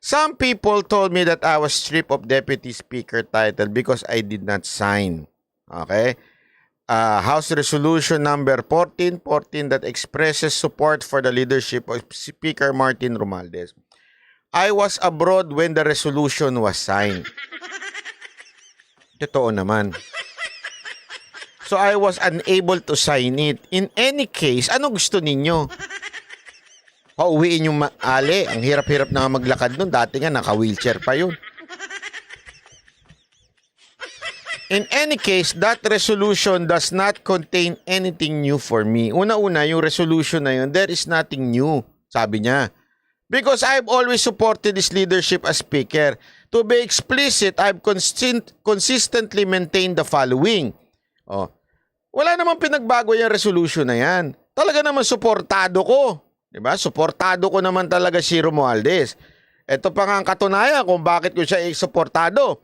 Some people told me that I was stripped of Deputy Speaker title because I did not sign. Okay? House Resolution number 1414 that expresses support for the leadership of Speaker Martin Romualdez. I was abroad when the resolution was signed. Totoo naman. So I was unable to sign it. In any case, ano gusto ninyo? Pauwiin yung Ali. Ang hirap-hirap na maglakad nun. Dati nga, naka-wheelchair pa yun. In any case, that resolution does not contain anything new for me. Una-una, yung resolution na yun, there is nothing new, sabi niya. Because I've always supported his leadership as speaker. To be explicit, I've consistently maintained the following. Oh, wala namang pinagbago yung resolution na yan. Talaga naman suportado ko. Diba? Suportado ko naman talaga si Romualdez. Ito pa nga ang katunayan kung bakit ko siya suportado.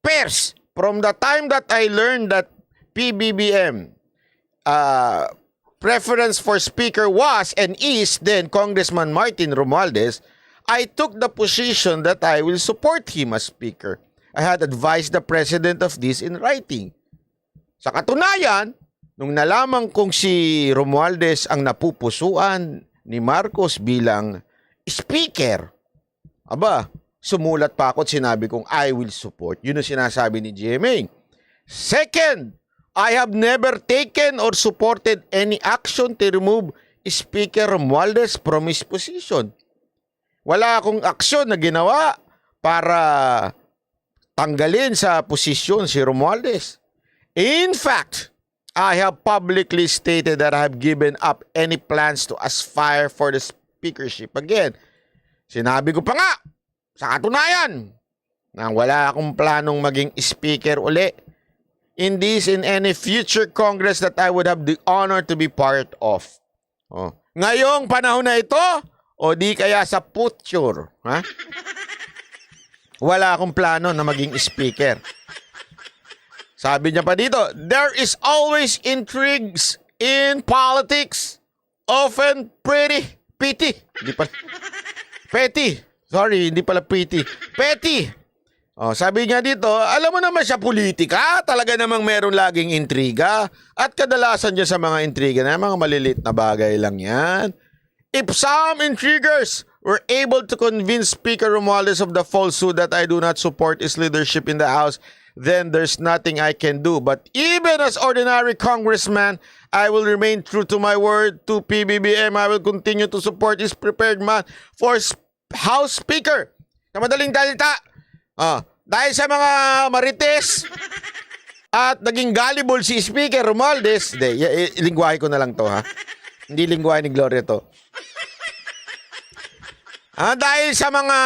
First, from the time that I learned that PBBM preference for speaker was and is then Congressman Martin Romualdez, I took the position that I will support him as speaker. I had advised the president of this in writing. Sa katunayan, nung nalaman kong si Romualdez ang napupusuan ni Marcos bilang speaker, aba, sumulat pa ako at sinabi kong I will support. Yun ang sinasabi ni GMA. Second, I have never taken or supported any action to remove Speaker Romualdez from his position. Wala akong aksyon na ginawa para tanggalin sa posisyon si Romualdez. In fact, I have publicly stated that I have given up any plans to aspire for the speakership again. Sinabi ko pa nga, sa katunayan, na wala akong planong maging speaker uli in any future Congress that I would have the honor to be part of. Oh. Ngayong panahon na ito, o di kaya sa future, ha? Wala akong plano na maging speaker. Sabi niya pa dito, there is always intrigues in politics, often pretty, petty. Sorry, hindi pala pretty. Petty. Oh, sabi niya dito, alam mo naman siya politika, talaga namang meron laging intriga. At kadalasan niya sa mga intriga na mga malilit na bagay lang yan. If some intriguers were able to convince Speaker Romualdez of the falsehood that I do not support his leadership in the House, then there's nothing I can do. But even as ordinary congressman, I will remain true to my word to PBBM. I will continue to support this prepared man for House Speaker. Sa madaling salita, dahil sa mga marites at naging gullible si Speaker Romualdez, lingwahe ko na lang to, ha? Hindi lingwahe ni Gloria to. Dahil sa mga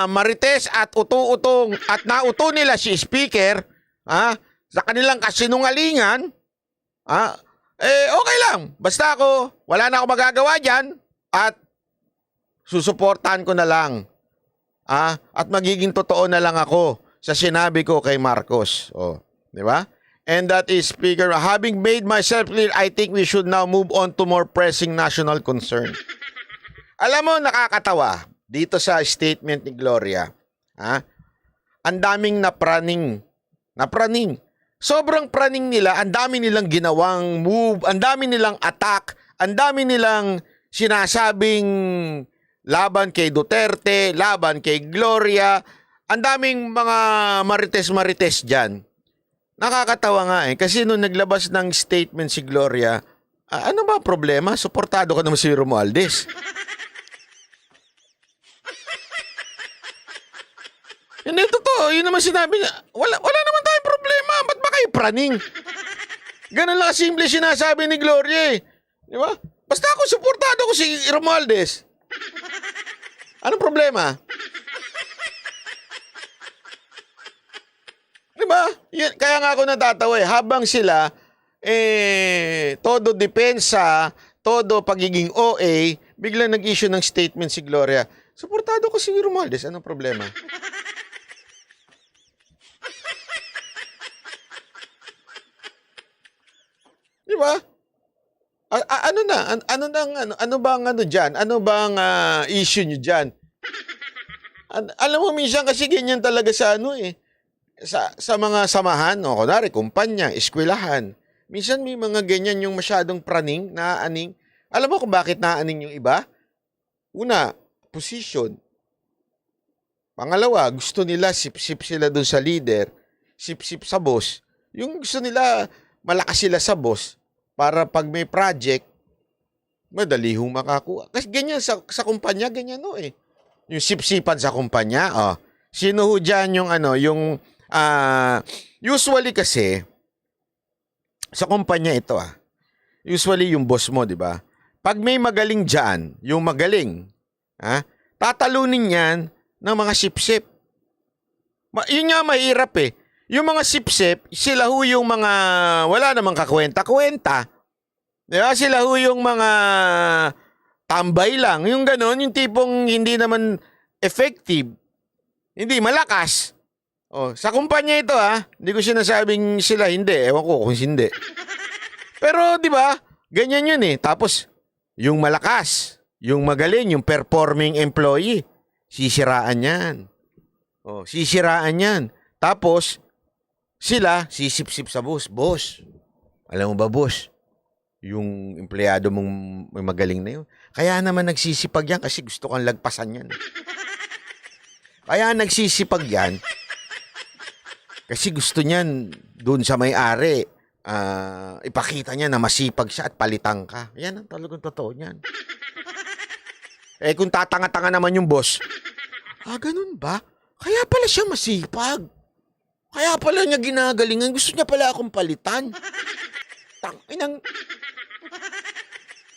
marites at utu-utong at nauto nila si Speaker, sa kanilang kasinungalingan, okay lang. Basta ako, wala na ako magagawa dyan at susuportahan ko na lang. At magiging totoo na lang ako sa sinabi ko kay Marcos. Di ba? And that is, Speaker, having made myself clear, I think we should now move on to more pressing national concern. Alam mo, nakakatawa dito sa statement ni Gloria. Ang daming napraning. Sobrang praning nila, ang dami nilang ginawang move, ang dami nilang attack, ang dami nilang sinasabing laban kay Duterte, laban kay Gloria, ang daming mga marites-marites dyan. Nakakatawa nga kasi nung naglabas ng statement si Gloria, ano ba problema? Suportado ka naman si Romualdez. Hindi totoo, yun naman sinabi niya. Wala naman tayong problema, ba't ba kayo praning? Ganun lang simple sinasabi ni Gloria. Di ba? Basta ako suportado ko si Romualdez. Anong problema? Diba? Kaya nga ako natatawa habang sila, todo depensa, todo pagiging OA, biglang nag-issue ng statement si Gloria. Suportado ko si Romualdez. Anong problema? Diba? Ano bang issue niyo diyan? Alam mo, minsan kasi ganyan talaga sa ano eh. Sa mga samahan, o kunwari, kumpanya, eskwelahan. Minsan may mga ganyan yung masyadong praning, naaaning. Alam mo kung bakit naaaning yung iba? Una, position. Pangalawa, gusto nila sip-sip sila dun sa leader, sip-sip sa boss. Yung gusto nila, malakas sila sa boss para pag may project, madali hong makakuha. Kasi ganyan sa kumpanya, ganyan no eh. Yung sip-sipan sa kumpanya, oh. Sino ho dyan yung ano, yung, usually kasi, sa kumpanya ito usually yung boss mo, di ba? Pag may magaling dyan, yung magaling, tatalunin yan ng mga sip-sip. Yun nga mahirap eh. Yung mga sip-sip, sila ho yung mga wala namang kakwenta-kwenta. Diba? Sila ho yung mga tambay lang. Yung ganon, yung tipong hindi naman effective. Hindi malakas. Oh, sa kumpanya ito hindi ko sinasabing sila hindi. Ewan ko kung hindi. Pero di ba? Ganyan yun eh. Tapos yung malakas, yung magaling, yung performing employee, sisiraan yan. Oh, sisiraan yan. Tapos sila sisip-sip sa boss. Boss, alam mo ba boss? Yung empleyado mong may magaling na yun. Kaya naman nagsisipag yan kasi gusto kang lagpasan yan. Kaya nagsisipag yan kasi gusto niyan doon sa may-ari, ipakita niya na masipag siya at palitan ka. Yan ang talagang totoo niyan. Eh kung tatanga-tanga naman yung boss, ganun ba? Kaya pala siya masipag. Kaya pala niya ginagalingan. Gusto niya pala akong palitan. Tanginang.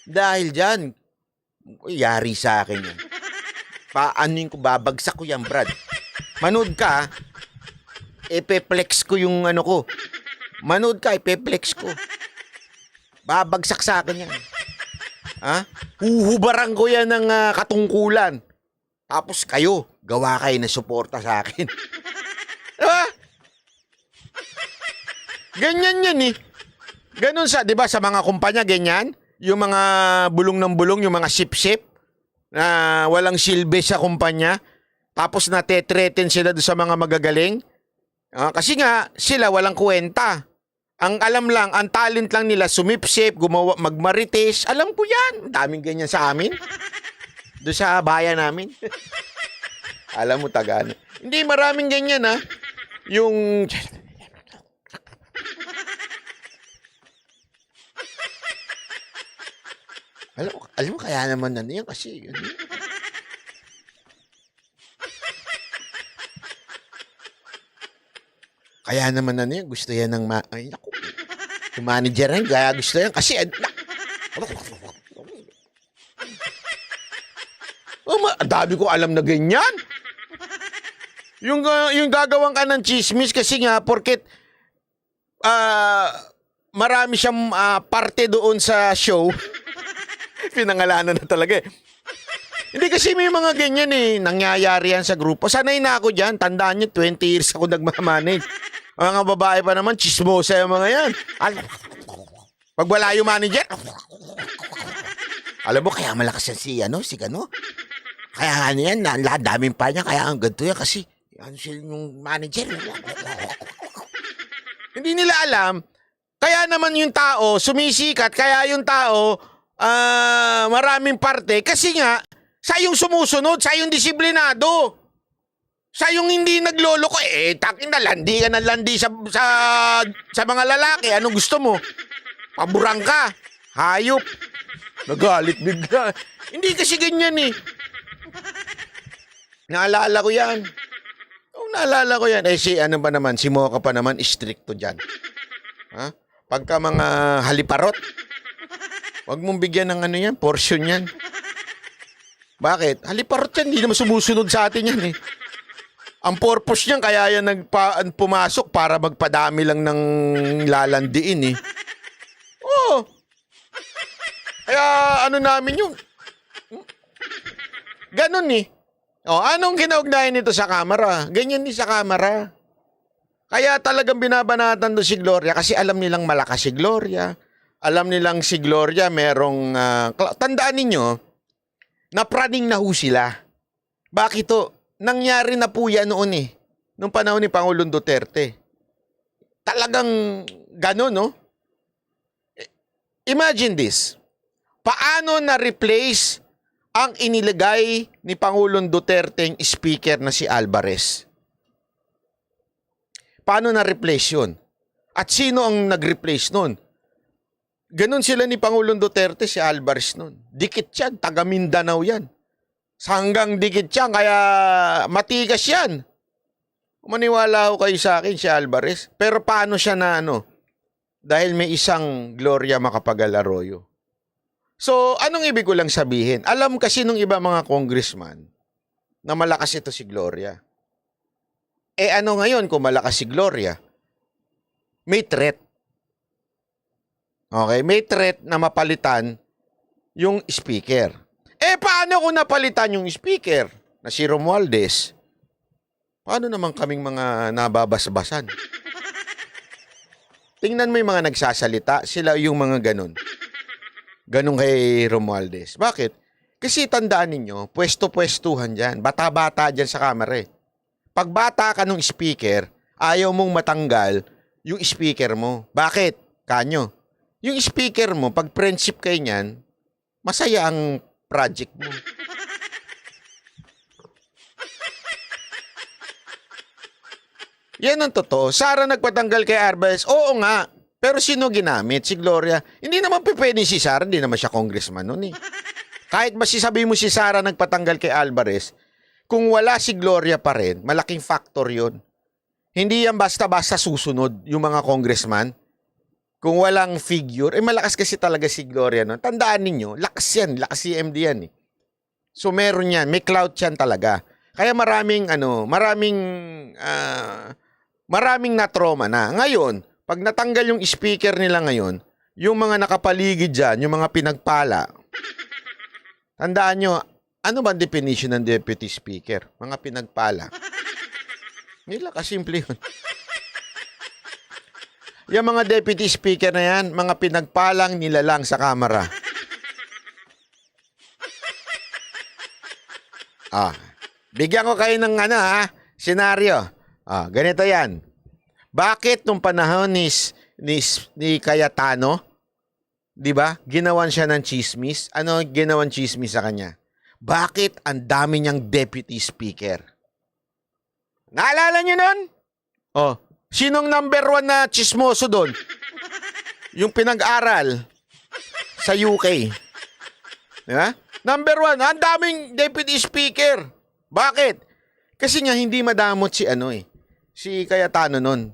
Dahil dyan, yari sa akin yan. Paano ko, babagsak ko yan, Brad. Manood ka, epeplex ko yung ano ko. Manood ka, epeplex ko. Babagsak sa akin yan. Huhubaran ko yan ng katungkulan. Tapos kayo, gawa kayo na suporta sa akin. Diba? Ganyan yan eh. Ganun sa, di ba, sa mga kumpanya, ganyan. Yung mga bulong ng bulong, yung mga sip-sip na walang silbi sa kumpanya. Tapos natetreten sila doon sa mga magagaling. Kasi nga, sila walang kwenta. Ang alam lang, ang talent lang nila, sumipsip, gumawa, magmarites. Alam ko yan. Daming ganyan sa amin. Doon sa bayan namin. Alam mo, Tagano. Hindi, maraming ganyan Yung... Alam mo, kaya naman yan kasi... Kaya naman yan, gusto yan ng yung manager yan, kaya gusto yan kasi ang dami ko alam na ganyan. Yung gagawin ka ng chismis kasi nga porket marami siyang parte doon sa show. Pinangalanan na talaga eh. Hindi kasi may mga ganyan eh. Nangyayari yan sa grupo. Sanay na ako dyan. Tandaan nyo, 20 years ako nagmamanage. Mga babae pa naman, chismosa yung mga yan. Pag wala yung manager, alam mo, kaya malakas yan si Gano. Kaya ano yan, daming pa niya, kaya ang ganito yan kasi siya yung manager. Hindi nila alam, kaya naman yung tao, sumisikat, kaya yung tao, maraming parte, kasi nga, sa yung sumusunod, sa yung disiplinado. Sa yung hindi nagloloko, takin na, landi ka na landi sa mga lalaki. Anong gusto mo? Paburang ka. Hayop. Nagalit bigla. Hindi kasi ganyan eh. Naalala ko yan. Naalala ko yan. Ano ba naman, si Mocha pa naman, stricto dyan. Pagka mga haliparot, wag mong bigyan ng ano yan, portion yan. Bakit? Haliparot yan, hindi naman sumusunod sa atin yan eh. Ang purpose niyan, kaya yan pumasok para magpadami lang ng lalandiin eh. Oo. Kaya ano namin yun. Ganon eh. Anong kinaugnayan nito sa kamera? Ganyan din sa kamera. Kaya talagang binabanatan doon si Gloria kasi alam nilang malakas si Gloria. Alam nilang si Gloria merong... tandaan ninyo, napraning na ho sila. Bakit to? nangyari na po yan noon eh. Nung panahon ni Pangulong Duterte. Talagang gano'n, no? Imagine this. Paano na-replace ang inilagay ni Pangulong Duterte speaker na si Alvarez? Paano na-replace yun? At sino ang nag-replace nun? Ganon sila ni Pangulong Duterte, si Alvarez nun. Dikit yan, taga Mindanao yan. Hanggang dikit yan, kaya matigas yan. Maniwala ho kayo sa akin, si Alvarez. Pero paano siya na dahil may isang Gloria Macapagal Arroyo. So, anong ibig ko lang sabihin? Alam kasi nung iba mga congressman na malakas ito si Gloria. Ano ngayon kung malakas si Gloria? May threat. Okay, may threat na mapalitan yung speaker. Paano kung napalitan yung speaker na si Romualdez? Paano naman kaming mga nababasbasan? Tingnan mo yung mga nagsasalita, sila yung mga ganun. Ganun kay Romualdez. Bakit? Kasi tandaan ninyo, pwesto-pwestuhan dyan. Bata-bata dyan sa kamera eh. Pag bata ka ng speaker, ayaw mong matanggal yung speaker mo. Bakit? Kanyo. Yung speaker mo, pag friendship kayo niyan, masaya ang project mo. Yan ang totoo. Sara nagpatanggal kay Alvarez. Oo nga. Pero sino ginamit? Si Gloria. Hindi naman pwede si Sara. Hindi naman siya congressman noon eh. Kahit masisabi mo si Sara nagpatanggal kay Alvarez, kung wala si Gloria pa rin, malaking factor yun. Hindi yan basta-basta susunod yung mga congressman. Kung walang figure, malakas kasi talaga si Gloria noon. Tandaan ninyo, lakas yan. Lakas si MD yan eh. So meron yan. May clout yan talaga. Kaya maraming na-trauma na. Ngayon, pag natanggal yung speaker nila ngayon, yung mga nakapaligid dyan, yung mga pinagpala, tandaan nyo, ano ba ang definition ng deputy speaker? Mga pinagpala. Nila, kasimple yun. Yung mga deputy speaker na yan, mga pinagpalang nilalang sa kamera. Bigyan ko kayo ng senaryo. Ganito yan. Bakit nung panahon ni Cayetano, di ba, ginawan siya ng chismis? Ano ginawan chismis sa kanya? Bakit ang dami niyang deputy speaker? Naalala niyo nun? Sinong number 1 na chismoso doon? Yung pinag-aral sa UK. Di ba? Number 1, ang daming deputy speaker. Bakit? Kasi nga hindi madamot si Cayetano nun.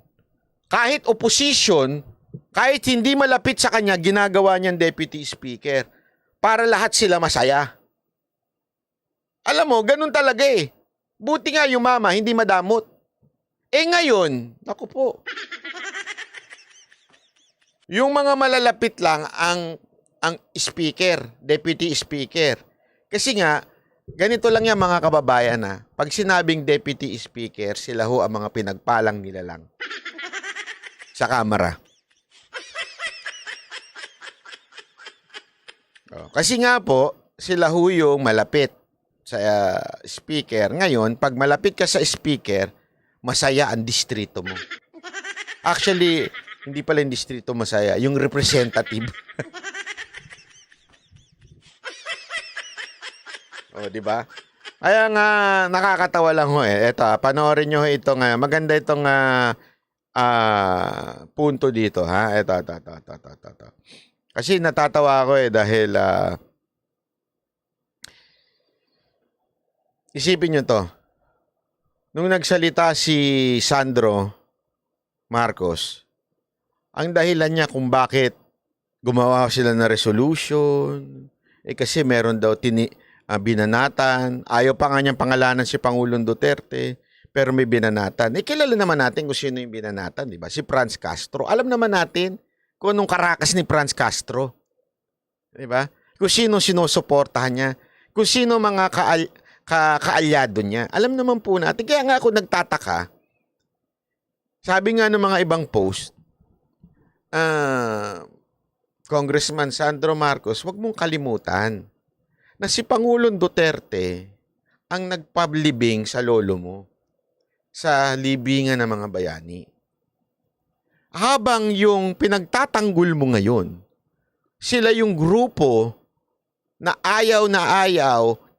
Kahit opposition, kahit hindi malapit sa kanya, ginagawa niyang deputy speaker para lahat sila masaya. Alam mo, ganun talaga eh. Buti nga yung mama, hindi madamot. Ngayon, naku po. Yung mga malalapit lang ang speaker, deputy speaker. Kasi nga, ganito lang yan mga kababayan pag sinabing deputy speaker, sila ho ang mga pinagpalang nila lang. Sa kamera. Kasi nga po, sila ho yung malapit sa speaker. Ngayon, pag malapit ka sa speaker, masaya ang distrito mo. Actually, hindi pala yung distrito masaya, yung representative. Di ba? Kaya nga, nakakatawa lang ho eh. Ito, panoorin nyo itong, maganda itong punto dito, ha? Ito. Kasi natatawa ako dahil isipin nyo to. Nung nagsalita si Sandro Marcos, ang dahilan niya kung bakit gumawa sila ng resolution, kasi meron daw binanatan. Ayaw pa nga niyang pangalanan si Pangulong Duterte. Pero may binanatan. Kilala naman natin kung sino yung binanatan, di ba? Si Franz Castro. Alam naman natin kung anong karakas ni Franz Castro. Di ba? Kung sino sinusuportahan niya. Kung sino mga kaalyado niya. Alam naman po natin. Kaya nga ako nagtataka. Sabi nga ng mga ibang post, Congressman Sandro Marcos, wag mong kalimutan na si Pangulong Duterte ang nagpablibing sa lolo mo sa libingan ng mga bayani. Habang yung pinagtatanggol mo ngayon, sila yung grupo na ayaw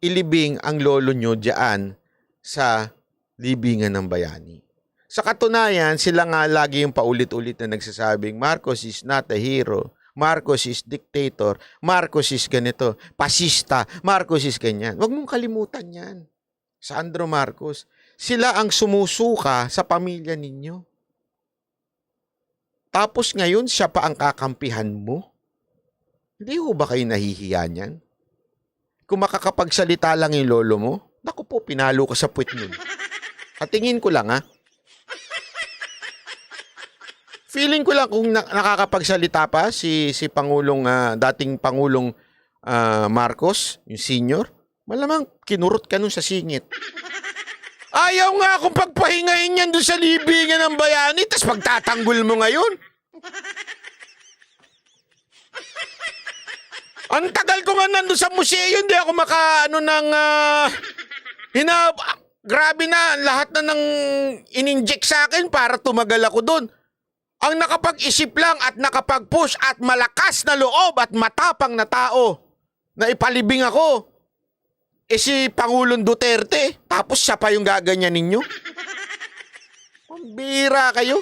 ilibing ang lolo nyo diyan sa libingan ng bayani. Sa katunayan, sila nga lagi yung paulit-ulit na nagsasabing, Marcos is not a hero. Marcos is dictator. Marcos is ganito. Pasista. Marcos is ganyan. Huwag mong kalimutan yan. Sandro Marcos. Sila ang sumusuka sa pamilya ninyo. Tapos ngayon, siya pa ang kakampihan mo. Hindi ho ba kayo nahihiya niyan? Kung makakapagsalita lang yung lolo mo, naku po, pinalo ka sa puwet nun. At tingin ko lang feeling ko lang kung nakakapagsalita pa si Pangulong, dating Pangulong Marcos, yung senior, malamang kinurot ka nun sa singit. Ayaw nga akong pagpahingahin yan doon sa libingan ng bayani, tas pagtatanggol mo ngayon. Ang tagal ko nga nandun sa museo, hindi ako grabe na, lahat na nang ininject sa akin para tumagal ako doon. Ang nakapag-isip lang at nakapag-push at malakas na loob at matapang na tao na ipalibing ako, si Pangulong Duterte, tapos siya pa yung gaganyan ninyo. Pambira kayo.